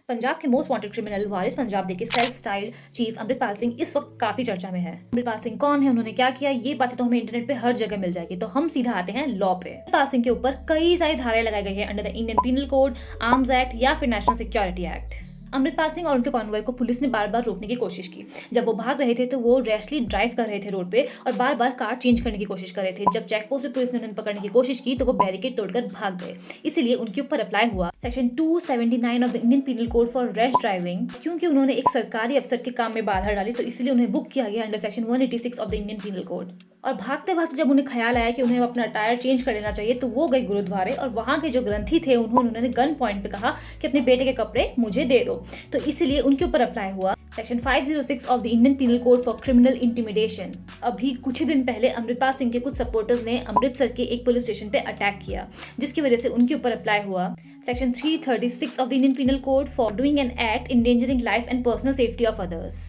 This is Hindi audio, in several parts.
पंजाब के मोस्ट वांटेड क्रिमिनल वारिस पंजाब के self styled chief Amritpal Singh इस वक्त काफी चर्चा में है। अमृतपाल सिंह कौन है, उन्होंने क्या किया, ये बातें तो हमें इंटरनेट पे हर जगह मिल जाएगी। तो हम सीधा आते हैं लॉ पे। अमृतपाल सिंह के ऊपर कई सारी धाराएं लगाई गई है under the Indian penal code, arms act या फिर national security act. Amritpal Singh और उनके कॉन्वॉय को पुलिस ने बार बार रोकने की कोशिश की। जब वो भाग रहे थे तो वो रैशली ड्राइव कर रहे थे रोड पे और बार बार कार चेंज करने की कोशिश कर रहे थे। जब चेक पोस्ट पे पुलिस ने उन्हें पकड़ने की कोशिश की तो वो बैरिकेड तोड़कर भाग गए। इसीलिए उनके ऊपर अप्लाई हुआ section 279 of the Indian penal code for rash driving. क्योंकि उन्होंने एक सरकारी अफसर के काम में बाधा डाली तो इसलिए उन्हें बुक किया गया under section 186 of the Indian penal code. और भागते भागते जब उन्हें ख्याल आया कि उन्हें अपना टायर चेंज कर लेना चाहिए तो वो गए गुरुद्वारे और वहां के जो ग्रंथी थे उन्होंने गन पॉइंट पे कहा कि अपने बेटे के कपड़े मुझे दे दो। तो इसलिए उनके ऊपर अप्लाई हुआ section 506 of the Indian penal code for criminal intimidation. अभी कुछ ही दिन पहले अमृतपाल सिंह के कुछ सपोर्टर्स ने अमृतसर के एक पुलिस स्टेशन पे अटैक किया, जिसकी वजह से उनके ऊपर अप्लाई हुआ section 336 of the Indian penal code for doing an act endangering life and personal safety of others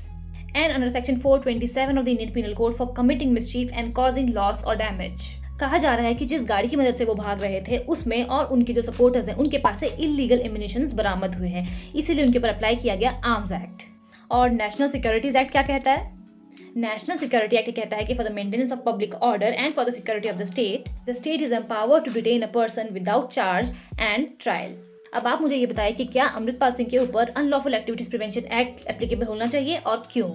and under section 427 of the Indian Penal Code for committing mischief and causing loss or damage। कहा जा रहा है कि जिस गाड़ी की मदद से वो भाग रहे थे उसमें और उनके जो सपोर्टर्स हैं उनके पास से इलीगल एम्युनिशंस बरामद हुए हैं, इसीलिए उनके ऊपर अप्लाई किया गया आर्म्स एक्ट। और नेशनल सिक्योरिटीज एक्ट क्या कहता है? नेशनल सिक्योरिटी एक्ट कहता है कि for the maintenance of public order and for the security of the state is empowered to detain a person without charge and trial. अब आप मुझे ये बताएं कि क्या अमृतपाल सिंह के ऊपर unlawful activities prevention act applicable होना चाहिए और क्यों?